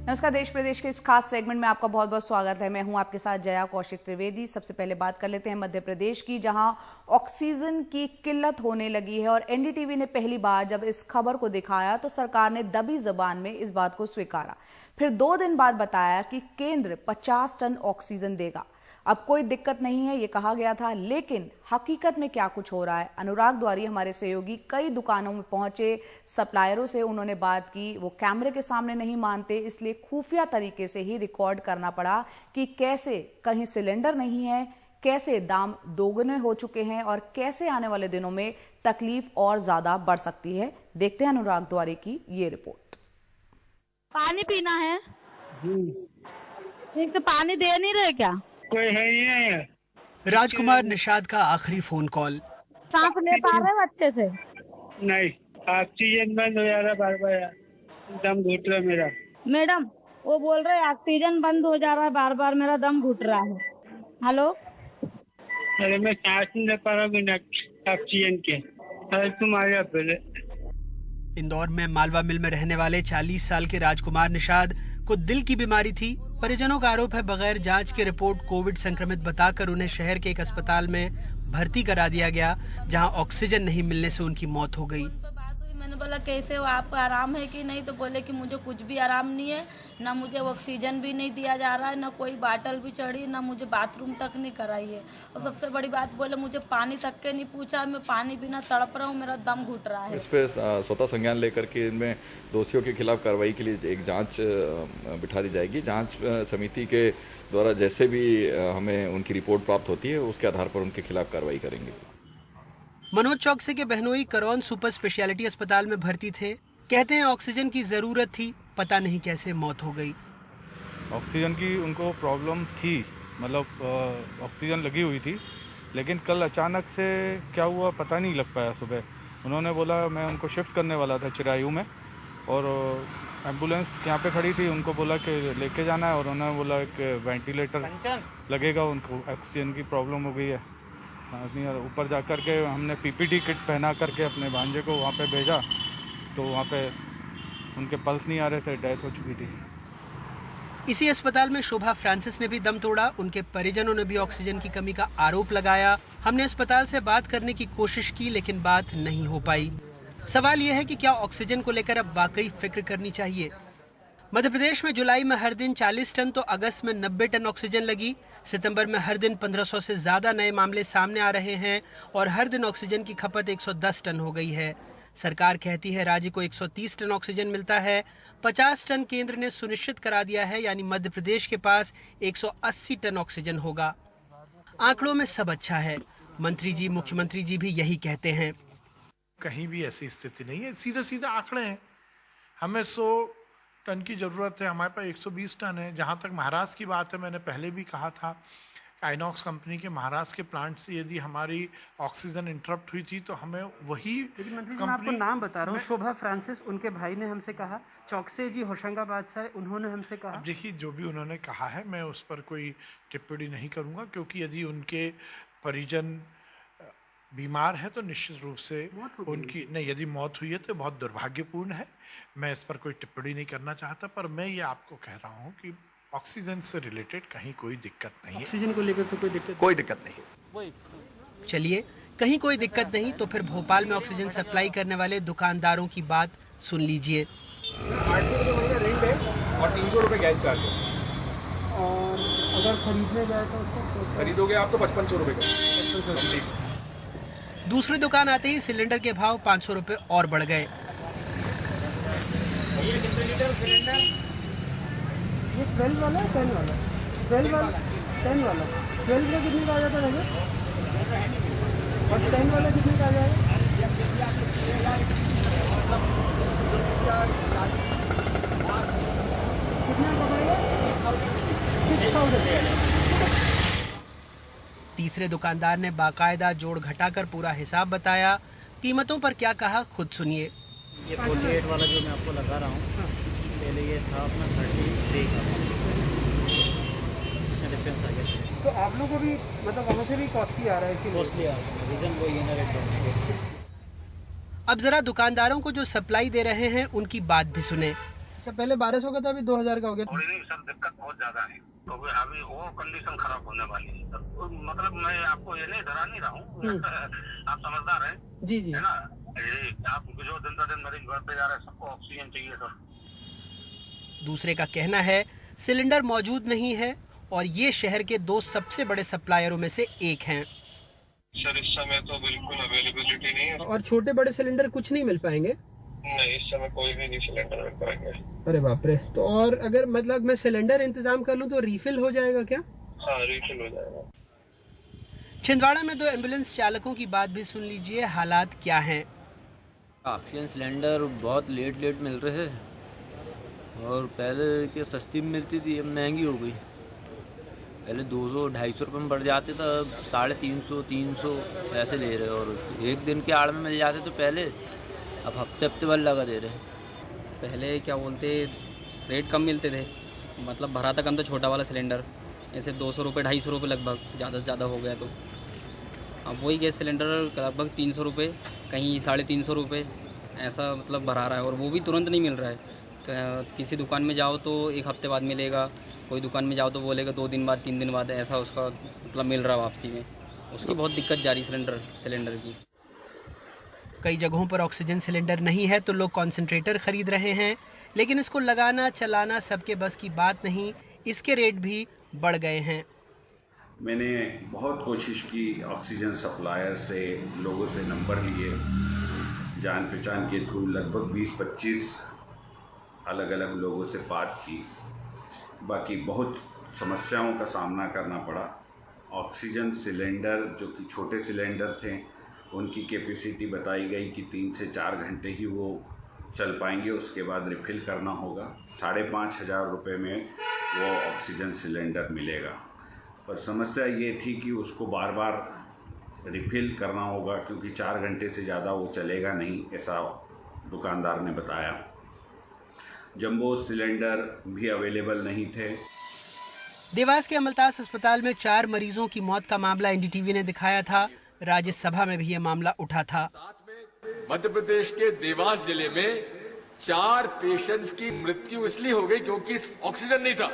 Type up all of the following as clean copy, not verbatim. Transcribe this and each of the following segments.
नमस्कार, देश प्रदेश के इस खास सेगमेंट में आपका बहुत बहुत स्वागत है। मैं हूं आपके साथ जया कौशिक त्रिवेदी। सबसे पहले बात कर लेते हैं मध्य प्रदेश की, जहां ऑक्सीजन की किल्लत होने लगी है और एनडीटीवी ने पहली बार जब इस खबर को दिखाया तो सरकार ने दबी जबान में इस बात को स्वीकारा। फिर 2 दिन बाद बताया कि केंद्र 50 टन ऑक्सीजन देगा। अब कोई दिक्कत नहीं है, ये कहा गया था, लेकिन हकीकत में क्या कुछ हो रहा है? अनुराग द्वारी हमारे सहयोगी कई दुकानों में पहुंचे, सप्लायरों से उन्होंने बात की। वो कैमरे के सामने नहीं मानते, इसलिए खुफिया तरीके से ही रिकॉर्ड करना पड़ा कि कैसे कहीं सिलेंडर नहीं है, कैसे दाम दोगुने हो चुके हैं और कैसे आने वाले दिनों में तकलीफ और ज्यादा बढ़ सकती है। देखते हैं अनुराग द्वारी की ये रिपोर्ट। पानी पीना है जी। ठीक, तो पानी दे नहीं रहे क्या? कोई है ही नहीं है। राजकुमार निषाद का आखिरी फोन कॉल। सांस ले पा रहे हो अच्छे से? नहीं, ऑक्सीजन बंद हो जा रहा, बार बार दम घुट रहा मेरा। मैडम वो बोल रहे ऑक्सीजन बंद हो जा रहा है, बार बार मेरा दम घुट रहा है। हेलो, अरे मैं सांस नहीं ले पा रहा हूँ बिना ऑक्सीजन के। अरे तुम आ जाओ पहले। इंदौर में मालवा मिल में रहने वाले 40 साल के राजकुमार निषाद को दिल की बीमारी थी। परिजनों का आरोप है बगैर जांच के रिपोर्ट कोविड संक्रमित बताकर उन्हें शहर के एक अस्पताल में भर्ती करा दिया गया, जहां ऑक्सीजन नहीं मिलने से उनकी मौत हो गई। मैंने बोला कैसे हो, आपको आराम है कि नहीं? तो बोले कि मुझे कुछ भी आराम नहीं है, ना मुझे ऑक्सीजन भी नहीं दिया जा रहा है, ना कोई बाटल भी चढ़ी, ना मुझे बाथरूम तक नहीं कराई है। और सबसे बड़ी बात बोले मुझे पानी तक के नहीं पूछा। मैं पानी बिना तड़प रहा हूँ, मेरा दम घुट रहा है। इस पे स्वतः संज्ञान लेकर के इनमें दोषियों के खिलाफ कार्रवाई के लिए एक जांच बिठा दी जाएगी। जांच समिति के द्वारा जैसे भी हमें उनकी रिपोर्ट प्राप्त होती है उसके आधार पर उनके खिलाफ कार्रवाई करेंगे। मनोज चौकसे के बहनोई करौन सुपर स्पेशलिटी अस्पताल में भर्ती थे। कहते हैं ऑक्सीजन की जरूरत थी, पता नहीं कैसे मौत हो गई। ऑक्सीजन की उनको प्रॉब्लम थी, मतलब ऑक्सीजन लगी हुई थी, लेकिन कल अचानक से क्या हुआ पता नहीं लग पाया। सुबह उन्होंने बोला, मैं उनको शिफ्ट करने वाला था चिरायू में, और एम्बुलेंस यहाँ पे खड़ी थी, उनको बोला कि लेके जाना है, और उन्होंने बोला कि वेंटिलेटर लगेगा, उनको ऑक्सीजन की प्रॉब्लम हो गई है, सांस नहीं आ रहा। ऊपर जा कर के हमने पीपीटी किट पहना करके अपने भांजे को वहाँ पे भेजा, तो वहाँ पे उनके पल्स नहीं आ रहे थे, डेथ हो चुकी थी। इसी अस्पताल में शोभा फ्रांसिस ने भी दम तोड़ा। उनके परिजनों ने भी ऑक्सीजन की कमी का आरोप लगाया। हमने अस्पताल से बात करने की कोशिश की, लेकिन बात नहीं हो पाई। सवाल यह है कि क्या ऑक्सीजन को लेकर अब वाकई फिक्र करनी चाहिए? मध्य प्रदेश में जुलाई में हर दिन 40 टन तो अगस्त में 90 टन ऑक्सीजन लगी। सितंबर में हर दिन 1500 से ज्यादा नए मामले सामने आ रहे हैं और हर दिन ऑक्सीजन की खपत 110 टन हो गई है। सरकार कहती है राज्य को 130 टन ऑक्सीजन मिलता है। 50 टन केंद्र ने सुनिश्चित करा दिया है, यानी मध्य प्रदेश के पास 180 टन ऑक्सीजन होगा। आंकड़ों में सब अच्छा है, मंत्री जी मुख्यमंत्री जी भी यही कहते हैं। कहीं भी ऐसी स्थिति नहीं है, सीधे सीधे आंकड़े हैं। हमें 100 टन की ज़रूरत है, हमारे पास 120 टन है। जहाँ तक महाराष्ट्र की बात है, मैंने पहले भी कहा था, आइनॉक्स कंपनी के महाराष्ट्र के प्लांट से यदि हमारी ऑक्सीजन इंटरप्ट हुई थी तो हमें वही मंत्री जी, मैं आपको नाम बता रहा हूँ, शोभा फ्रांसिस, उनके भाई ने हमसे कहा, चौकसे जी होशंगाबाद से, उन्होंने हमसे कहा। देखिए, जो भी उन्होंने कहा है मैं उस पर कोई टिप्पणी नहीं करूँगा, क्योंकि यदि उनके परिजन बीमार है तो निश्चित रूप से उनकी नहीं, यदि मौत हुई है तो बहुत दुर्भाग्यपूर्ण है। मैं इस पर कोई टिप्पणी नहीं करना चाहता, पर मैं ये आपको कह रहा हूँ कि ऑक्सीजन से रिलेटेड कहीं कोई दिक्कत नहीं है। ऑक्सीजन को लेकर तो कोई दिक्कत नहीं। चलिए, कहीं कोई दिक्कत नहीं तो फिर भोपाल में ऑक्सीजन सप्लाई करने वाले दुकानदारों की बात सुन लीजिए। 800 रुपये रेंट है और 300 रुपये गैस चार्ज है। और अगर खरीदने जाए तो खरीदोगे आप तो 5500 रुपये का। दूसरी दुकान आते ही सिलेंडर के भाव 500 रुपये और बढ़ गए। ये 12 वाला है, 10 वाला, 12 वाला, 10 वाला, 12 में कितने का आ जाता है और 10 वाला कितने का आ जाएगा? कितना का पड़ेगा? 6000। तीसरे दुकानदार ने बाकायदा जोड़ घटाकर पूरा हिसाब बताया। कीमतों पर क्या कहा, खुद सुनिए। ये 48 वाला जो मैं आपको लगा रहा हूँ, पहले ये था अपना 33 का, डिफरेंस आ गया। तो आप लोगों को भी मतलब वहाँ से भी कॉस्टली आ रहा है? कॉस्टली आ रहा है, रीज़न वही है ना, रेट बढ़ने के। अब जरा दुकानदारों को जो सप्लाई दे रहे हैं उनकी बात भी सुने। अच्छा, पहले 1200 का था, अभी 2000 का हो गया। थोड़ी नहीं सर, दिक्कत बहुत ज्यादा है, तो अभी वो कंडीशन खराब होने वाली है सर। तो मतलब मैं आपको ये नहीं डरा नहीं रहा हूँ, आप समझदार हैं जी जी, है ना। ये आप जो दिन ब दिन मरीज बढ़ते जा रहे हैं, सबको ऑक्सीजन चाहिए सर। दूसरे का कहना है सिलेंडर मौजूद नहीं है और ये शहर के 2 सबसे बड़े सप्लायरों में से एक हैं। सर इस समय तो बिल्कुल अवेलेबिलिटी नहीं है। और छोटे बड़े सिलेंडर कुछ नहीं मिल पाएंगे? नहीं, इस समय कोई भी नहीं सिलेंडर मिल पाएंगे। अरे बाप रे, तो और अगर मतलब मैं सिलेंडर इंतजाम कर लूं तो रिफिल हो जाएगा क्या? हाँ, रिफिल हो जाएगा। छिंदवाड़ा में 2 एम्बुलेंस चालकों की बात भी सुन लीजिए, हालात क्या हैं। ऑक्सीजन सिलेंडर बहुत लेट मिल रहे हैं और पहले के सस्ती में मिलती थी, अब महंगी हो गई। पहले 200-250 रुपये में बढ़ जाते थे, अब 350-300 ऐसे ले रहे, और एक दिन के आड़ में मिल जाते तो पहले, अब हफ्ते भर लगा दे रहे। पहले क्या बोलते, रेट कम मिलते थे, मतलब भरा था कम था छोटा वाला सिलेंडर, ऐसे 200 रुपये 250 रुपये लगभग, ज़्यादा से ज़्यादा हो गया। तो अब वही गैस सिलेंडर लगभग 300 रुपये, कहीं 350 रुपये ऐसा मतलब भरा रहा है, और वो भी तुरंत नहीं मिल रहा है। किसी दुकान में जाओ तो 1 हफ्ते बाद मिलेगा, कोई दुकान में जाओ तो बोलेगा 2 दिन बाद 3 दिन बाद, ऐसा उसका मतलब मिल रहा है वापसी में। उसकी बहुत दिक्कत जा रही सिलेंडर की। कई जगहों पर ऑक्सीजन सिलेंडर नहीं है तो लोग कॉन्सेंट्रेटर खरीद रहे हैं, लेकिन इसको लगाना चलाना सबके बस की बात नहीं, इसके रेट भी बढ़ गए हैं। मैंने बहुत कोशिश की, ऑक्सीजन सप्लायर से लोगों से नंबर लिए, जान पहचान के थ्रू लगभग 20-25 अलग अलग लोगों से बात की, बाकी बहुत समस्याओं का सामना करना पड़ा। ऑक्सीजन सिलेंडर जो कि छोटे सिलेंडर थे, उनकी कैपेसिटी बताई गई कि 3 से 4 घंटे ही वो चल पाएंगे, उसके बाद रिफ़िल करना होगा। 5,500 रुपये में वो ऑक्सीजन सिलेंडर मिलेगा, पर समस्या ये थी कि उसको बार बार रिफ़िल करना होगा, क्योंकि 4 घंटे से ज़्यादा वो चलेगा नहीं, ऐसा दुकानदार ने बताया। जंबो सिलेंडर भी अवेलेबल नहीं थे। देवास के अमलतास अस्पताल में 4 मरीजों की मौत का मामला एनडीटीवी ने दिखाया था। राज्यसभा में भी ये मामला उठा था। मध्य प्रदेश के देवास जिले में 4 पेशेंट्स की मृत्यु इसलिए हो गई क्योंकि ऑक्सीजन नहीं था।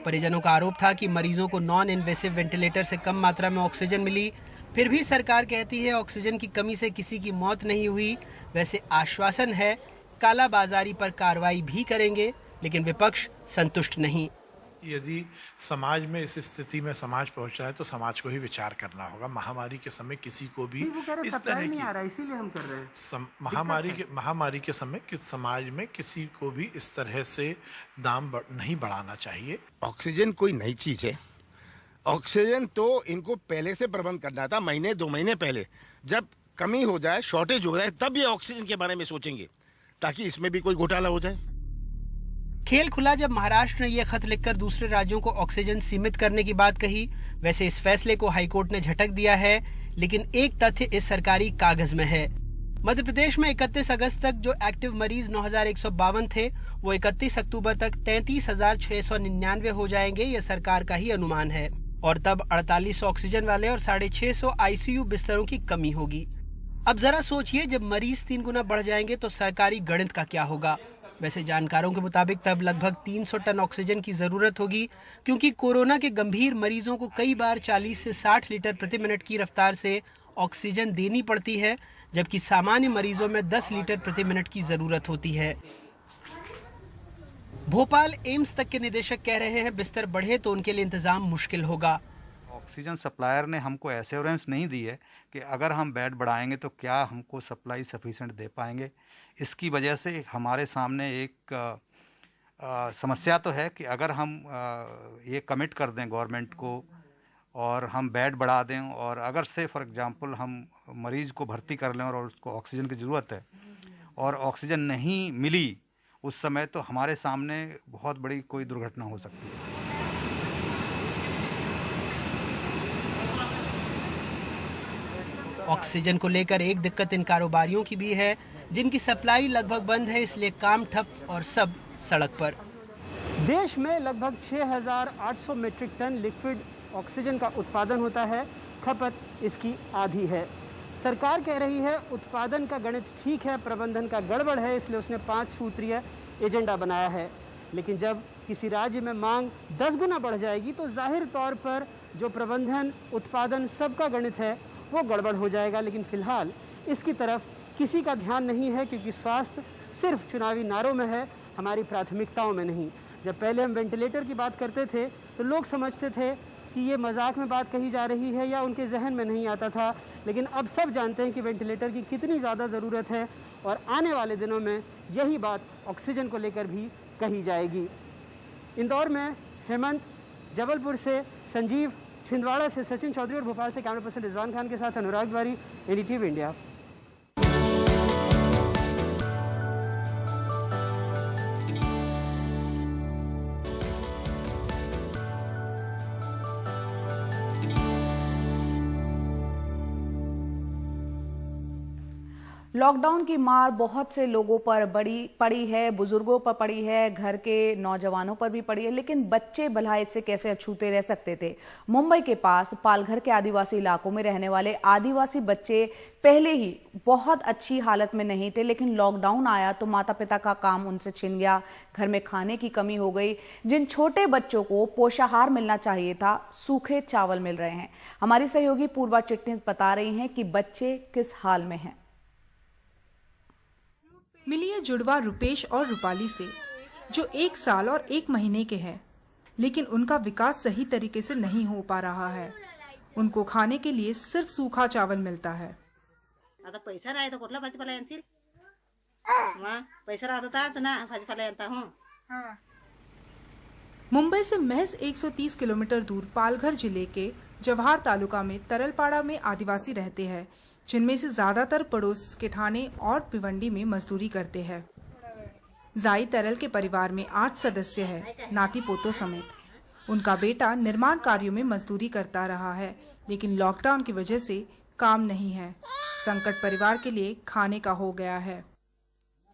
परिजनों का आरोप था कि मरीजों को नॉन इन्वेसिव वेंटिलेटर से कम मात्रा में ऑक्सीजन मिली, फिर भी सरकार कहती है ऑक्सीजन की कमी से किसी की मौत नहीं हुई। वैसे आश्वासन है कालाबाजारी पर कार्रवाई भी करेंगे, लेकिन विपक्ष संतुष्ट नहीं। यदि समाज में इस स्थिति में समाज पहुंच रहा है तो समाज को ही विचार करना होगा। महामारी के समय किसी को भी इस तरह की इसीलिए हम कर रहे हैं। महामारी के समय किस समाज में किसी को भी इस तरह से दाम नहीं बढ़ाना चाहिए। ऑक्सीजन कोई नई चीज है, ऑक्सीजन तो इनको पहले से प्रबंध करना था, 1-2 महीने पहले। जब कमी हो जाए, शॉर्टेज हो जाए, तब ये ऑक्सीजन के बारे में सोचेंगे, ताकि इसमें भी कोई घोटाला हो जाए। खेल खुला जब महाराष्ट्र ने यह खत लिखकर दूसरे राज्यों को ऑक्सीजन सीमित करने की बात कही। वैसे इस फैसले को हाईकोर्ट ने झटक दिया है, लेकिन एक तथ्य इस सरकारी कागज में है। मध्य प्रदेश में 31 अगस्त तक जो एक्टिव मरीज 9,152 थे, वो 31 अक्टूबर तक 33,699 हो जाएंगे। ये सरकार का ही अनुमान है, और तब 48 ऑक्सीजन वाले और 650 आईसीयू बिस्तरों की कमी होगी। अब जरा सोचिए, जब मरीज 3 गुना बढ़ जाएंगे तो सरकारी गणित का क्या होगा। वैसे जानकारों के मुताबिक तब लगभग 300 टन ऑक्सीजन की जरूरत होगी, क्योंकि कोरोना के गंभीर मरीजों को कई बार 40 से 60 लीटर प्रति मिनट की रफ्तार से ऑक्सीजन देनी पड़ती है, जबकि सामान्य मरीजों में 10 लीटर प्रति मिनट की जरूरत होती है। भोपाल एम्स तक के निदेशक कह रहे हैं बिस्तर बढ़े तो उनके लिए इंतजाम मुश्किल होगा। ऑक्सीजन सप्लायर ने हमको एश्योरेंस नहीं दी है कि अगर हम बेड बढ़ाएंगे तो क्या हमको सप्लाई सफिशिएंट दे पाएंगे। इसकी वजह से हमारे सामने एक समस्या तो है कि अगर हम ये कमिट कर दें गवर्नमेंट को और हम बेड बढ़ा दें, और अगर से फॉर एग्जांपल हम मरीज़ को भर्ती कर लें और उसको ऑक्सीजन की ज़रूरत है और ऑक्सीजन नहीं मिली उस समय, तो हमारे सामने बहुत बड़ी कोई दुर्घटना हो सकती है। ऑक्सीजन को लेकर एक दिक्कत इन कारोबारियों की भी है, जिनकी सप्लाई लगभग बंद है, इसलिए काम ठप और सब सड़क पर। देश में लगभग 6,800 मीट्रिक टन लिक्विड ऑक्सीजन का उत्पादन होता है, खपत इसकी आधी है। सरकार कह रही है उत्पादन का गणित ठीक है, प्रबंधन का गड़बड़ है, इसलिए उसने 5 सूत्रीय एजेंडा बनाया है। लेकिन जब किसी राज्य में मांग 10 गुना बढ़ जाएगी तो जाहिर तौर पर जो प्रबंधन, उत्पादन सबका गणित है वो गड़बड़ हो जाएगा। लेकिन फिलहाल इसकी तरफ किसी का ध्यान नहीं है, क्योंकि स्वास्थ्य सिर्फ चुनावी नारों में है, हमारी प्राथमिकताओं में नहीं। जब पहले हम वेंटिलेटर की बात करते थे तो लोग समझते थे कि ये मजाक में बात कही जा रही है या उनके जहन में नहीं आता था, लेकिन अब सब जानते हैं कि वेंटिलेटर की कितनी ज़्यादा ज़रूरत है और आने वाले दिनों में यही बात ऑक्सीजन को लेकर भी कही जाएगी। इंदौर में हेमंत, जबलपुर से संजीव, छिंदवाड़ा से सचिन चौधरी और भोपाल से कैमरा पर्सन रिजवान खान के साथ अनुराग तिवारी, NDTV इंडिया। लॉकडाउन की मार बहुत से लोगों पर पड़ी है, बुजुर्गों पर पड़ी है, घर के नौजवानों पर भी पड़ी है, लेकिन बच्चे भला इससे कैसे अछूते रह सकते थे। मुंबई के पास पालघर के आदिवासी इलाकों में रहने वाले आदिवासी बच्चे पहले ही बहुत अच्छी हालत में नहीं थे, लेकिन लॉकडाउन आया तो माता पिता का काम उनसे छिन गया, घर में खाने की कमी हो गई। जिन छोटे बच्चों को पोषाहार मिलना चाहिए था, सूखे चावल मिल रहे हैं। हमारी सहयोगी पूर्वा चिटनिस बता रही हैं कि बच्चे किस हाल में हैं। मिलिए जुड़वा रुपेश और रूपाली से, जो 1 साल और 1 महीने के हैं, लेकिन उनका विकास सही तरीके से नहीं हो पा रहा है। उनको खाने के लिए सिर्फ सूखा चावल मिलता है। आता पैसा राहतो कुठला भाजीपाला आणशील? पैसा राहतो ताच ना भाजीपाला आणता हूं। मुंबई से महज 130 किलोमीटर दूर पालघर जिले के जवाहर तालुका में तरलपाड़ा में आदिवासी रहते हैं, जिनमें से ज्यादातर पड़ोस के थाने और भिवंडी में मजदूरी करते हैं। जाई तरल के परिवार में 8 सदस्य है, नाती पोतों समेत। उनका बेटा निर्माण कार्यों में मजदूरी करता रहा है, लेकिन लॉकडाउन की वजह से काम नहीं है। संकट परिवार के लिए खाने का हो गया है।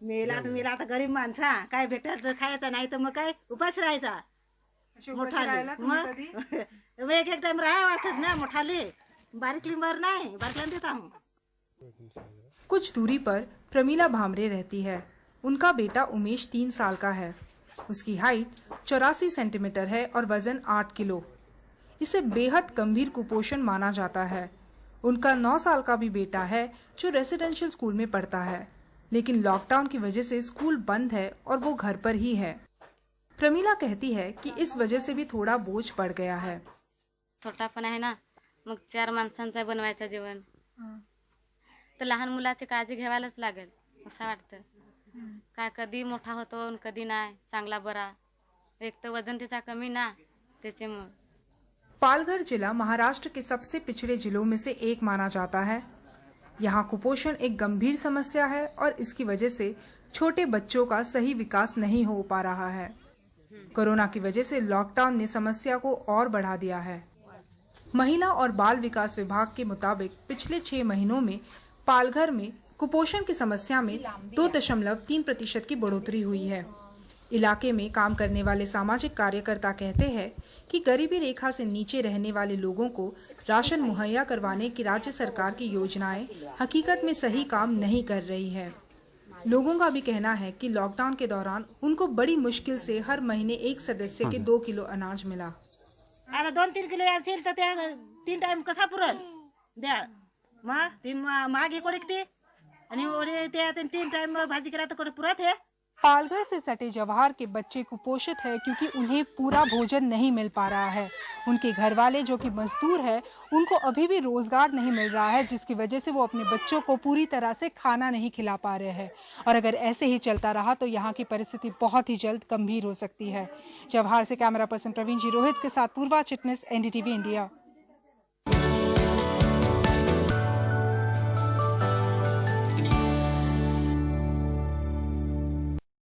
मेला तर गरीब माणसा काय भेटेल तर खायचं, नाही तर मग काय उपास राहायचा। मोठाले मग एक टाइम राहावाच ना, मोठाले बारीकली मर नाही, बारीकला देता हूं। कुछ दूरी पर प्रमीला भामरे रहती है। उनका बेटा उमेश 3 साल का है। उसकी हाइट 84 सेंटीमीटर है और वजन 8 किलो। इसे बेहद गंभीर कुपोषण माना जाता है। उनका 9 साल का भी बेटा है जो रेसिडेंशियल स्कूल में पढ़ता है, लेकिन लॉकडाउन की वजह से स्कूल बंद है और वो घर पर ही है। प्रमीला कहती है कि इस वजह से भी थोड़ा बोझ पड़ गया है। छोटा पण आहे ना, मग 4 माणसांचं बनवायचं जेवण, तर लहान मुलाची काळजी घ्यायलाच लागेल असं वाटतं। काय कधी मोठा होतो आणि कधी नाही, चांगला बरा, एक तर वजन त्याचा कमी ना, त्याच्यामुळे। पालघर जिला महाराष्ट्र के सबसे पिछड़े जिलों में से एक माना जाता है। यहाँ कुपोषण एक गंभीर समस्या है और इसकी वजह से छोटे बच्चों का सही विकास नहीं हो पा रहा है। कोरोना की वजह से लॉकडाउन ने समस्या को और बढ़ा दिया है। महिला और बाल विकास विभाग के मुताबिक पिछले 6 महीनों में पालघर में कुपोषण की समस्या में 2.3% की बढ़ोतरी हुई है। इलाके में काम करने वाले सामाजिक कार्यकर्ता कहते हैं कि गरीबी रेखा से नीचे रहने वाले लोगों को राशन मुहैया करवाने की राज्य सरकार की योजनाएं हकीकत में सही काम नहीं कर रही है। लोगों का भी कहना है कि लॉकडाउन के दौरान उनको बड़ी मुश्किल से हर महीने एक सदस्य के 2 किलो अनाज मिला। आता 2-3 किलो असेल तर त्या 3 टाइम कसा पुरल द्या, मग ती मागे कोडकते आणि ओरे त्या 3 टाइम भाजी करा तर कोड पुरत है। पालघर से सटे जवाहर के बच्चे कुपोषित है क्योंकि उन्हें पूरा भोजन नहीं मिल पा रहा है। उनके घर वाले जो कि मजदूर है, उनको अभी भी रोजगार नहीं मिल रहा है, जिसकी वजह से वो अपने बच्चों को पूरी तरह से खाना नहीं खिला पा रहे हैं। और अगर ऐसे ही चलता रहा तो यहाँ की परिस्थिति बहुत ही जल्द गंभीर हो सकती है। जवाहर से कैमरा पर्सन प्रवीण जी रोहित के साथ पूर्वा चिटनिस, NDTV इंडिया।